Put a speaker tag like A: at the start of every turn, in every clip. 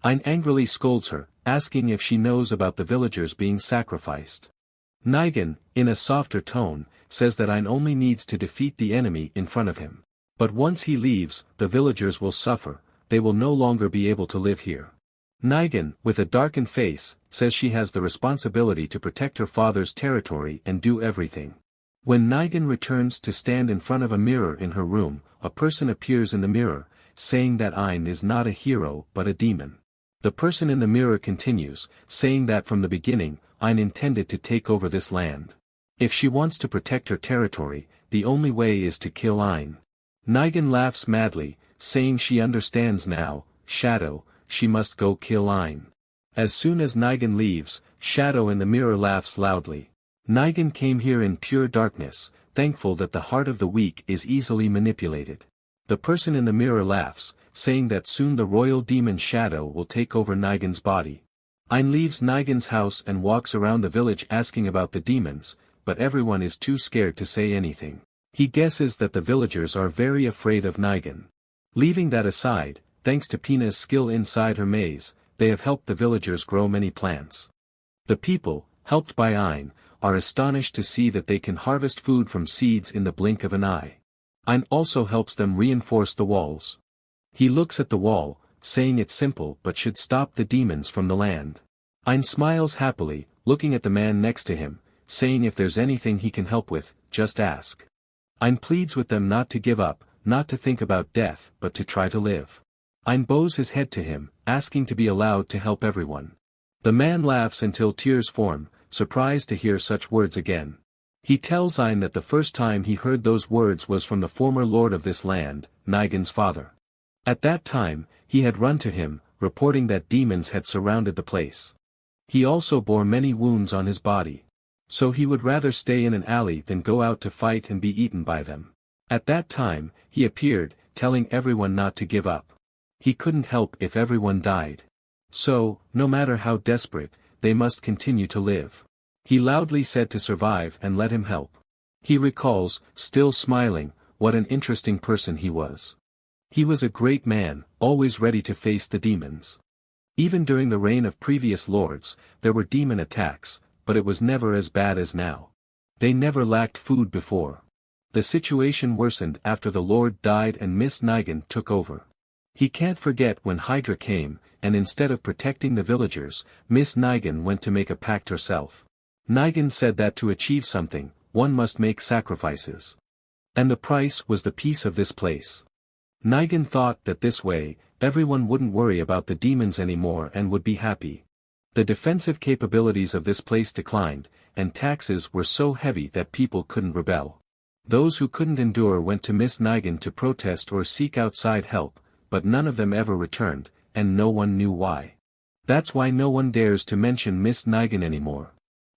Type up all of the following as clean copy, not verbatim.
A: Ein angrily scolds her, asking if she knows about the villagers being sacrificed. Nigen, in a softer tone, says that Ein only needs to defeat the enemy in front of him. But once he leaves, the villagers will suffer, they will no longer be able to live here. Nigen, with a darkened face, says she has the responsibility to protect her father's territory and do everything. When Nigen returns to stand in front of a mirror in her room, a person appears in the mirror, saying that Ein is not a hero but a demon. The person in the mirror continues, saying that from the beginning, Ein intended to take over this land. If she wants to protect her territory, the only way is to kill Ein. Nigen laughs madly, saying she understands now, Shadow, she must go kill Ein. As soon as Nigen leaves, Shadow in the mirror laughs loudly. Nigen came here in pure darkness, thankful that the heart of the weak is easily manipulated. The person in the mirror laughs, saying that soon the royal demon Shadow will take over Nigen's body. Ein leaves Nigen's house and walks around the village asking about the demons, but everyone is too scared to say anything. He guesses that the villagers are very afraid of Nigen. Leaving that aside, thanks to Pina's skill inside her maze, they have helped the villagers grow many plants. The people, helped by Ein, are astonished to see that they can harvest food from seeds in the blink of an eye. Ein also helps them reinforce the walls. He looks at the wall, saying it's simple but should stop the demons from the land. Ein smiles happily, looking at the man next to him, saying if there's anything he can help with, just ask. Ein pleads with them not to give up, not to think about death but to try to live. Ein bows his head to him, asking to be allowed to help everyone. The man laughs until tears form, surprised to hear such words again. He tells Ein that the first time he heard those words was from the former lord of this land, Nigen's father. At that time, he had run to him, reporting that demons had surrounded the place. He also bore many wounds on his body. So he would rather stay in an alley than go out to fight and be eaten by them. At that time, he appeared, telling everyone not to give up. He couldn't help if everyone died. So, no matter how desperate, they must continue to live. He loudly said to survive and let him help. He recalls, still smiling, what an interesting person he was. He was a great man, always ready to face the demons. Even during the reign of previous lords, there were demon attacks, but it was never as bad as now. They never lacked food before. The situation worsened after the lord died and Miss Nigen took over. He can't forget when Hydra came, and instead of protecting the villagers, Miss Nigen went to make a pact herself. Nigen said that to achieve something, one must make sacrifices. And the price was the peace of this place. Nigen thought that this way, everyone wouldn't worry about the demons anymore and would be happy. The defensive capabilities of this place declined, and taxes were so heavy that people couldn't rebel. Those who couldn't endure went to Miss Nigen to protest or seek outside help, but none of them ever returned, and no one knew why. That's why no one dares to mention Miss Nigen anymore.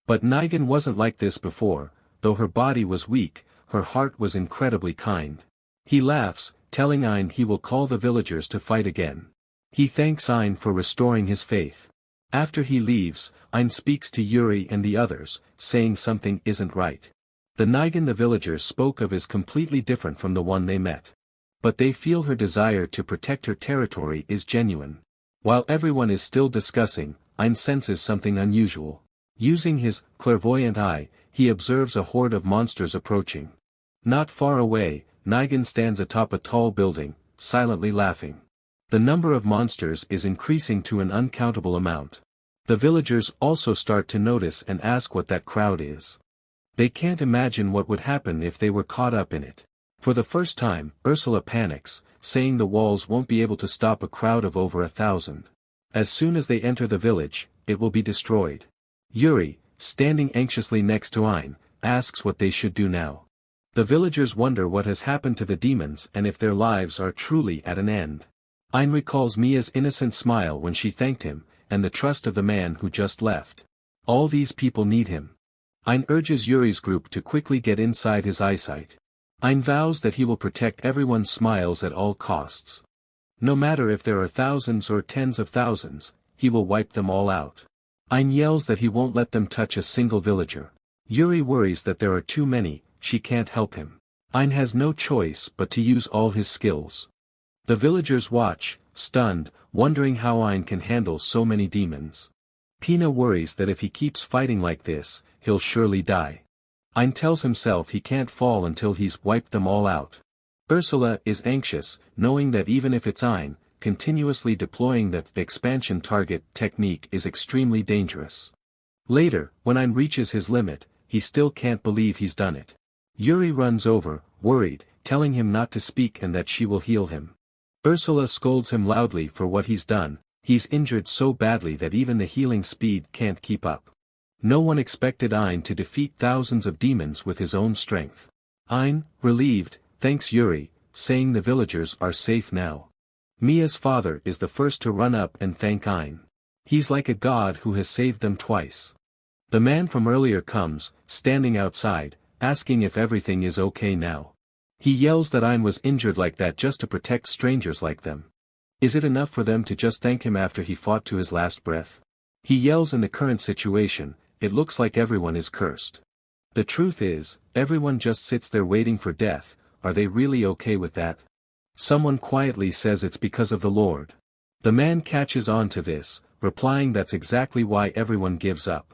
A: But Nigen wasn't like this before, though her body was weak, her heart was incredibly kind. He laughs, telling Ein he will call the villagers to fight again. He thanks Ein for restoring his faith. After he leaves, Ein speaks to Yuri and the others, saying something isn't right. The Nigen the villagers spoke of is completely different from the one they met. But they feel her desire to protect her territory is genuine. While everyone is still discussing, Ein senses something unusual. Using his clairvoyant eye, he observes a horde of monsters approaching. Not far away, Nigen stands atop a tall building, silently laughing. The number of monsters is increasing to an uncountable amount. The villagers also start to notice and ask what that crowd is. They can't imagine what would happen if they were caught up in it. For the first time, Ursula panics, saying the walls won't be able to stop a crowd of over 1,000. As soon as they enter the village, it will be destroyed. Yuri, standing anxiously next to Ein, asks what they should do now. The villagers wonder what has happened to the demons and if their lives are truly at an end. Ein recalls Mia's innocent smile when she thanked him, and the trust of the man who just left. All these people need him. Ein urges Yuri's group to quickly get inside his eyesight. Ein vows that he will protect everyone's smiles at all costs. No matter if there are thousands or tens of thousands, he will wipe them all out. Ein yells that he won't let them touch a single villager. Yuri worries that there are too many, she can't help him. Ein has no choice but to use all his skills. The villagers watch, stunned, wondering how Ein can handle so many demons. Pina worries that if he keeps fighting like this, he'll surely die. Ein tells himself he can't fall until he's wiped them all out. Ursula is anxious, knowing that even if it's Ein, continuously deploying the expansion target technique is extremely dangerous. Later, when Ein reaches his limit, he still can't believe he's done it. Yuri runs over, worried, telling him not to speak and that she will heal him. Ursula scolds him loudly for what he's done. He's injured so badly that even the healing speed can't keep up. No one expected Ein to defeat thousands of demons with his own strength. Ein, relieved, thanks Yuri, saying the villagers are safe now. Mia's father is the first to run up and thank Ein. He's like a god who has saved them twice. The man from earlier comes, standing outside, asking if everything is okay now. He yells that Ein was injured like that just to protect strangers like them. Is it enough for them to just thank him after he fought to his last breath? He yells in the current situation, it looks like everyone is cursed. The truth is, everyone just sits there waiting for death. Are they really okay with that? Someone quietly says it's because of the Lord. The man catches on to this, replying that's exactly why everyone gives up.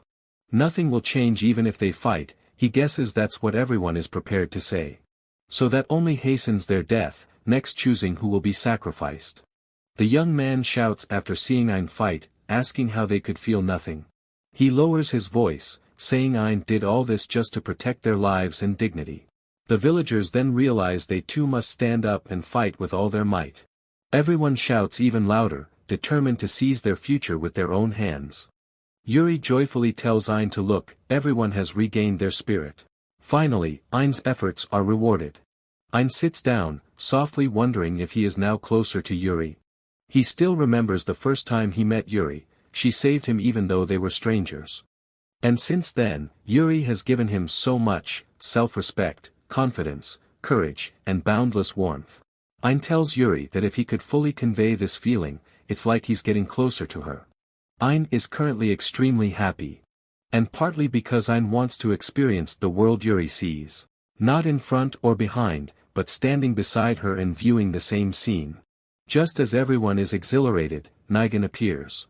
A: Nothing will change even if they fight, he guesses that's what everyone is prepared to say. So that only hastens their death, next choosing who will be sacrificed. The young man shouts after seeing Ein fight, asking how they could feel nothing. He lowers his voice, saying Ein did all this just to protect their lives and dignity. The villagers then realize they too must stand up and fight with all their might. Everyone shouts even louder, determined to seize their future with their own hands. Yuri joyfully tells Ein to look, everyone has regained their spirit. Finally, Ein's efforts are rewarded. Ein sits down, softly wondering if he is now closer to Yuri. He still remembers the first time he met Yuri, she saved him even though they were strangers. And since then, Yuri has given him so much, self-respect, confidence, courage, and boundless warmth. Ein tells Yuri that if he could fully convey this feeling, it's like he's getting closer to her. Ein is currently extremely happy. And partly because Ein wants to experience the world Yuri sees. Not in front or behind, but standing beside her and viewing the same scene. Just as everyone is exhilarated, Nigan appears.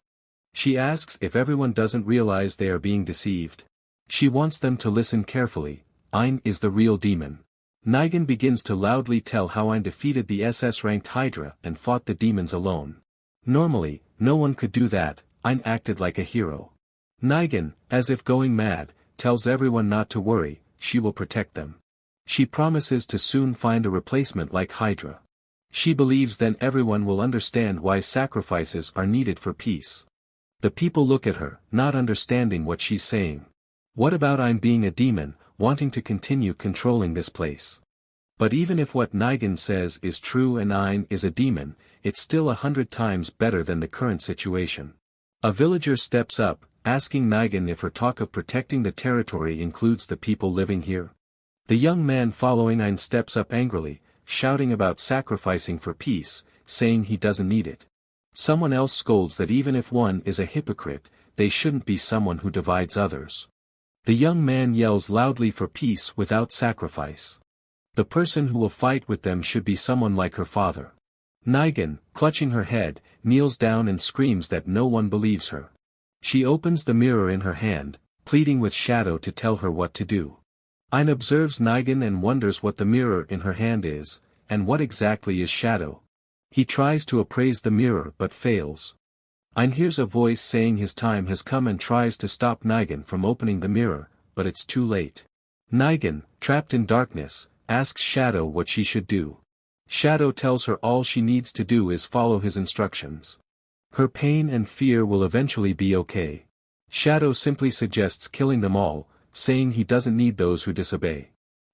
A: She asks if everyone doesn't realize they are being deceived. She wants them to listen carefully. Ein is the real demon. Nigan begins to loudly tell how Ein defeated the SS-ranked Hydra and fought the demons alone. Normally, no one could do that. Ein acted like a hero. Nigan, as if going mad, tells everyone not to worry, she will protect them. She promises to soon find a replacement like Hydra. She believes then everyone will understand why sacrifices are needed for peace. The people look at her, not understanding what she's saying. What about Ein being a demon, wanting to continue controlling this place? But even if what Nigan says is true and Ein is a demon, it's still 100 times better than the current situation. A villager steps up, asking Nigan if her talk of protecting the territory includes the people living here. The young man following Ein steps up angrily, shouting about sacrificing for peace, saying he doesn't need it. Someone else scolds that even if one is a hypocrite, they shouldn't be someone who divides others. The young man yells loudly for peace without sacrifice. The person who will fight with them should be someone like her father. Nigan, clutching her head, kneels down and screams that no one believes her. She opens the mirror in her hand, pleading with Shadow to tell her what to do. Ein observes Nigan and wonders what the mirror in her hand is, and what exactly is Shadow. He tries to appraise the mirror but fails. Ein hears a voice saying his time has come and tries to stop Nigan from opening the mirror, but it's too late. Nigan, trapped in darkness, asks Shadow what she should do. Shadow tells her all she needs to do is follow his instructions. Her pain and fear will eventually be okay. Shadow simply suggests killing them all, saying he doesn't need those who disobey.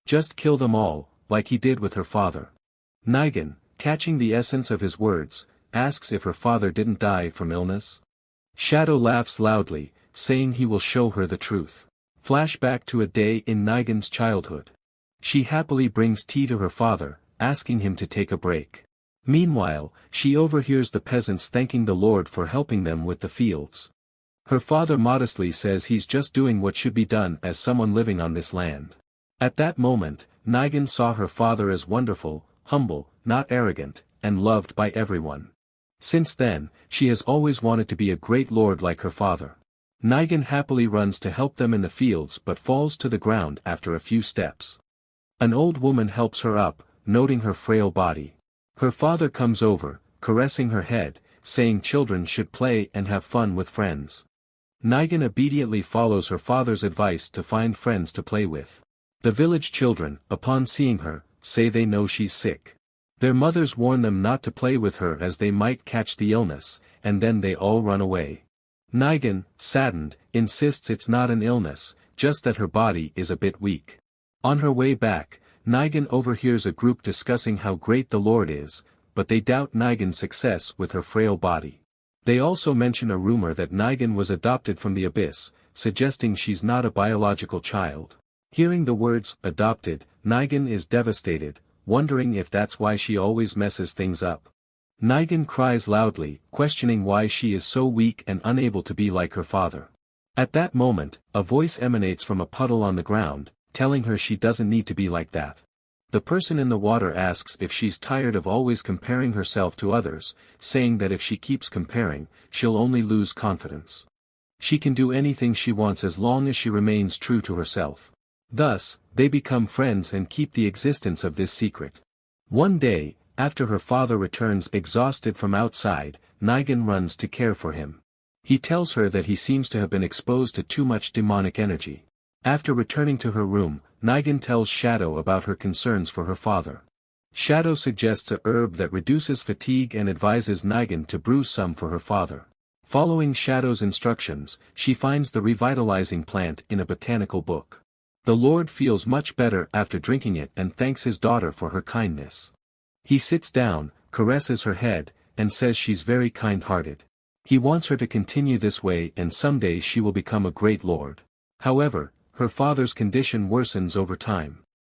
A: Just kill them all, like he did with her father. Nigan, catching the essence of his words, asks if her father didn't die from illness. Shadow laughs loudly, saying he will show her the truth. Flashback to a day in Nigan's childhood. She happily brings tea to her father, asking him to take a break. Meanwhile, she overhears the peasants thanking the Lord for helping them with the fields. Her father modestly says he's just doing what should be done as someone living on this land. At that moment, Nigan saw her father as wonderful, humble, not arrogant, and loved by everyone. Since then, she has always wanted to be a great lord like her father. Nigan happily runs to help them in the fields but falls to the ground after a few steps. An old woman helps her up, noting her frail body. Her father comes over, caressing her head, saying children should play and have fun with friends. Nigan obediently follows her father's advice to find friends to play with. The village children, upon seeing her, say they know she's sick. Their mothers warn them not to play with her as they might catch the illness, and then they all run away. Nigan, saddened, insists it's not an illness, just that her body is a bit weak. On her way back, Nigan overhears a group discussing how great the Lord is, but they doubt Nigan's success with her frail body. They also mention a rumor that Nigan was adopted from the abyss, suggesting she's not a biological child. Hearing the words, adopted, Nigan is devastated, wondering if that's why she always messes things up. Nigan cries loudly, questioning why she is so weak and unable to be like her father. At that moment, a voice emanates from a puddle on the ground, telling her she doesn't need to be like that. The person in the water asks if she's tired of always comparing herself to others, saying that if she keeps comparing, she'll only lose confidence. She can do anything she wants as long as she remains true to herself. Thus, they become friends and keep the existence of this secret. One day, after her father returns exhausted from outside, Nigan runs to care for him. He tells her that he seems to have been exposed to too much demonic energy. After returning to her room, Nigan tells Shadow about her concerns for her father. Shadow suggests a herb that reduces fatigue and advises Nigan to brew some for her father. Following Shadow's instructions, she finds the revitalizing plant in a botanical book. The Lord feels much better after drinking it and thanks his daughter for her kindness. He sits down, caresses her head, and says she's very kind-hearted. He wants her to continue this way and someday she will become a great lord. However, her father's condition worsens over time.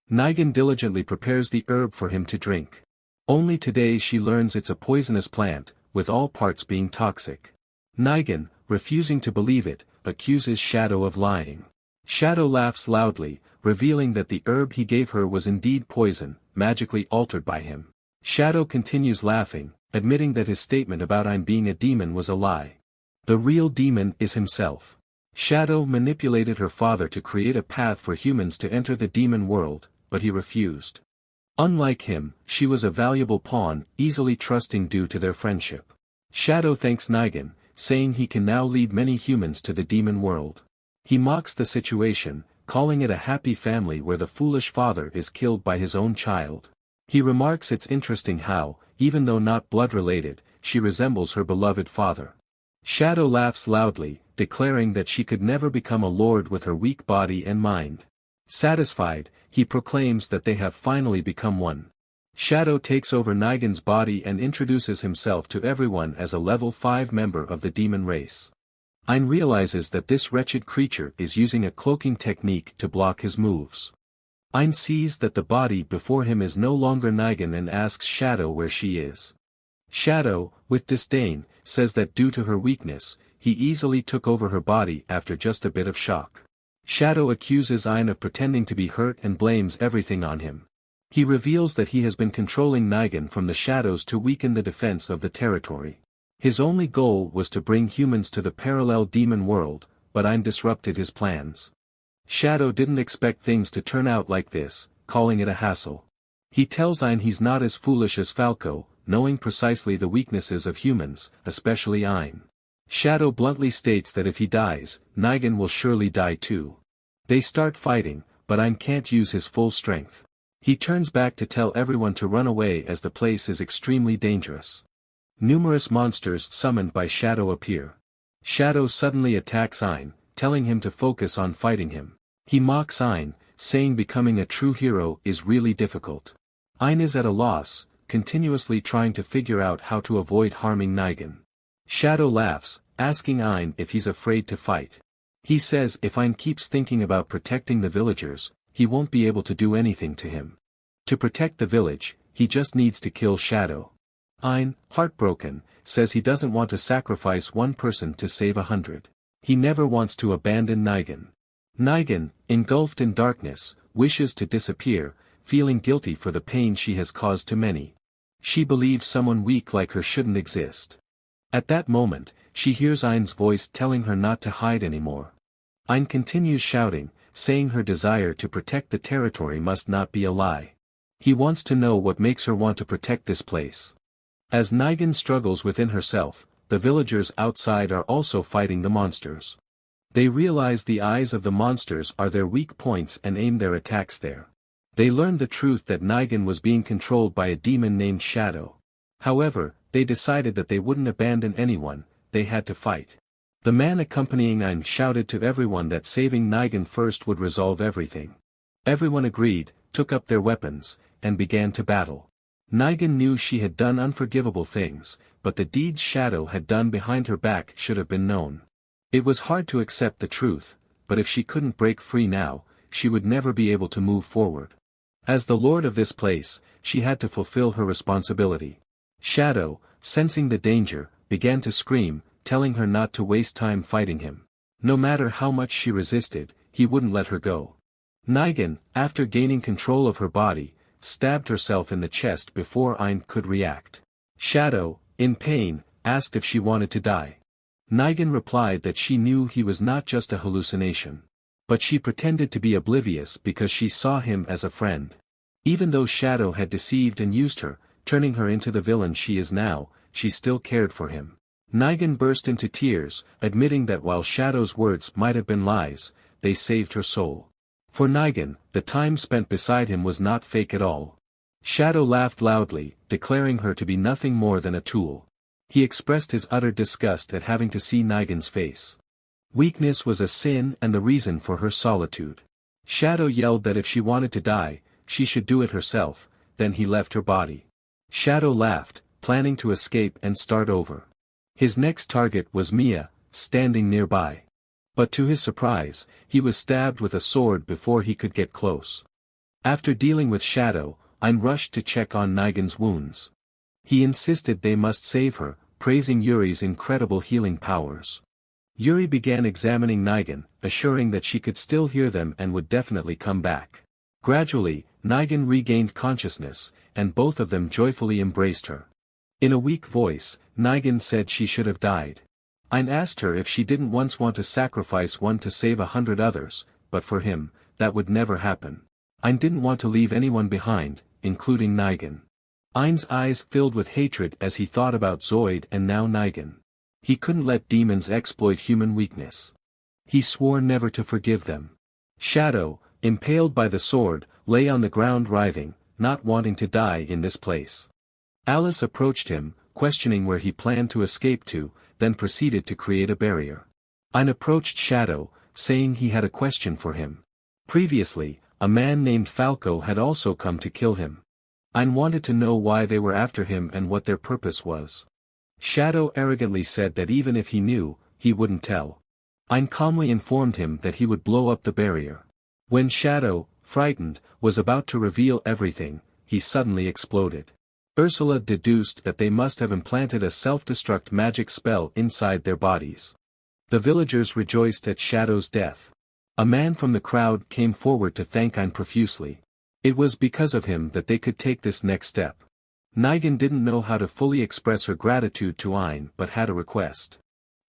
A: Nigan diligently prepares the herb for him to drink. Only today she learns it's a poisonous plant, with all parts being toxic. Nigan, refusing to believe it, accuses Shadow of lying. Shadow laughs loudly, revealing that the herb he gave her was indeed poison, magically altered by him. Shadow continues laughing, admitting that his statement about I'm being a demon was a lie. The real demon is himself. Shadow manipulated her father to create a path for humans to enter the demon world, but he refused. Unlike him, she was a valuable pawn, easily trusting due to their friendship. Shadow thanks Nigan, saying he can now lead many humans to the demon world. He mocks the situation, calling it a happy family where the foolish father is killed by his own child. He remarks it's interesting how, even though not blood-related, she resembles her beloved father. Shadow laughs loudly, declaring that she could never become a lord with her weak body and mind. Satisfied, he proclaims that they have finally become one. Shadow takes over Nigan's body and introduces himself to everyone as a level 5 member of the demon race. Ein realizes that this wretched creature is using a cloaking technique to block his moves. Ein sees that the body before him is no longer Nigan and asks Shadow where she is. Shadow, with disdain, says that due to her weakness, he easily took over her body after just a bit of shock. Shadow accuses Ein of pretending to be hurt and blames everything on him. He reveals that he has been controlling Nigan from the shadows to weaken the defense of the territory. His only goal was to bring humans to the parallel demon world, but Ein disrupted his plans. Shadow didn't expect things to turn out like this, calling it a hassle. He tells Ein he's not as foolish as Falco, knowing precisely the weaknesses of humans, especially Ein. Shadow bluntly states that if he dies, Nigan will surely die too. They start fighting, but Ein can't use his full strength. He turns back to tell everyone to run away as the place is extremely dangerous. Numerous monsters summoned by Shadow appear. Shadow suddenly attacks Ein, telling him to focus on fighting him. He mocks Ein, saying becoming a true hero is really difficult. Ein is at a loss, continuously trying to figure out how to avoid harming Nigan. Shadow laughs, asking Ein if he's afraid to fight. He says if Ein keeps thinking about protecting the villagers, he won't be able to do anything to him. To protect the village, he just needs to kill Shadow. Ein, heartbroken, says he doesn't want to sacrifice one person to save 100. He never wants to abandon Nigan. Nigan, engulfed in darkness, wishes to disappear, feeling guilty for the pain she has caused to many. She believes someone weak like her shouldn't exist. At that moment, she hears Ein's voice telling her not to hide anymore. Ein continues shouting, saying her desire to protect the territory must not be a lie. He wants to know what makes her want to protect this place. As Nigan struggles within herself, the villagers outside are also fighting the monsters. They realize the eyes of the monsters are their weak points and aim their attacks there. They learn the truth that Nigan was being controlled by a demon named Shadow. However, they decided that they wouldn't abandon anyone, they had to fight. The man accompanying Ein shouted to everyone that saving Nigan first would resolve everything. Everyone agreed, took up their weapons, and began to battle. Nigan knew she had done unforgivable things, but the deeds Shadow had done behind her back should have been known. It was hard to accept the truth, but if she couldn't break free now, she would never be able to move forward. As the lord of this place, she had to fulfill her responsibility. Shadow, sensing the danger, began to scream, telling her not to waste time fighting him. No matter how much she resisted, he wouldn't let her go. Nigan, after gaining control of her body, stabbed herself in the chest before Ein could react. Shadow, in pain, asked if she wanted to die. Nigan replied that she knew he was not just a hallucination. But she pretended to be oblivious because she saw him as a friend. Even though Shadow had deceived and used her, turning her into the villain she is now, she still cared for him. Nigan burst into tears, admitting that while Shadow's words might have been lies, they saved her soul. For Nigan, the time spent beside him was not fake at all. Shadow laughed loudly, declaring her to be nothing more than a tool. He expressed his utter disgust at having to see Nigan's face. Weakness was a sin and the reason for her solitude. Shadow yelled that if she wanted to die, she should do it herself, then he left her body. Shadow laughed, planning to escape and start over. His next target was Mia, standing nearby. But to his surprise, he was stabbed with a sword before he could get close. After dealing with Shadow, Ein rushed to check on Nigan's wounds. He insisted they must save her, praising Yuri's incredible healing powers. Yuri began examining Nigan, assuring that she could still hear them and would definitely come back. Gradually, Nigan regained consciousness, and both of them joyfully embraced her. In a weak voice, Nigan said she should have died. Ein asked her if she didn't once want to sacrifice one to save 100 others, but for him, that would never happen. Ein didn't want to leave anyone behind, including Nigan. Ein's eyes filled with hatred as he thought about Zoid and now Nigan. He couldn't let demons exploit human weakness. He swore never to forgive them. Shadow, impaled by the sword, lay on the ground writhing, not wanting to die in this place. Alice approached him, questioning where he planned to escape to, then proceeded to create a barrier. Ein approached Shadow, saying he had a question for him. Previously, a man named Falco had also come to kill him. Ein wanted to know why they were after him and what their purpose was. Shadow arrogantly said that even if he knew, he wouldn't tell. Ein calmly informed him that he would blow up the barrier. When Shadow, frightened, was about to reveal everything, he suddenly exploded. Ursula deduced that they must have implanted a self-destruct magic spell inside their bodies. The villagers rejoiced at Shadow's death. A man from the crowd came forward to thank Ein profusely. It was because of him that they could take this next step. Nigan didn't know how to fully express her gratitude to Ein but had a request.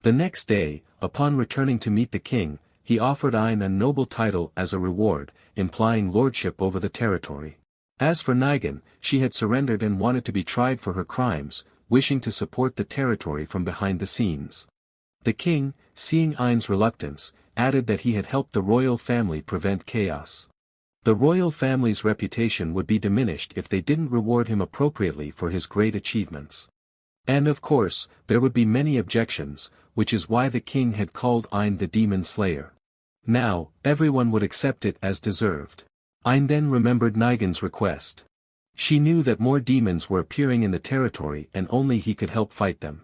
A: The next day, upon returning to meet the king, he offered Ein a noble title as a reward, implying lordship over the territory. As for Nigan, she had surrendered and wanted to be tried for her crimes, wishing to support the territory from behind the scenes. The king, seeing Ein's reluctance, added that he had helped the royal family prevent chaos. The royal family's reputation would be diminished if they didn't reward him appropriately for his great achievements. And of course, there would be many objections, which is why the king had called Ein the demon slayer. Now, everyone would accept it as deserved. Ein then remembered Nigan's request. She knew that more demons were appearing in the territory and only he could help fight them.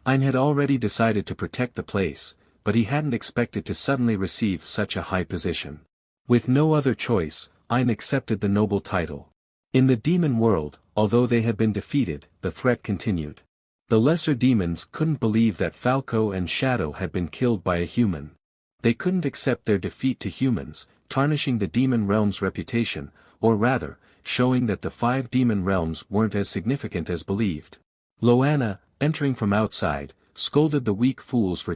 A: Ein had already decided to protect the place, but he hadn't expected to suddenly receive such a high position. With no other choice, Ein accepted the noble title. In the demon world, although they had been defeated, the threat continued. The lesser demons couldn't believe that Falco and Shadow had been killed by a human. They couldn't accept their defeat to humans, tarnishing the demon realm's reputation, or rather, showing that the 5 demon realms weren't as significant as believed. Loanna, entering from outside, scolded the weak fools for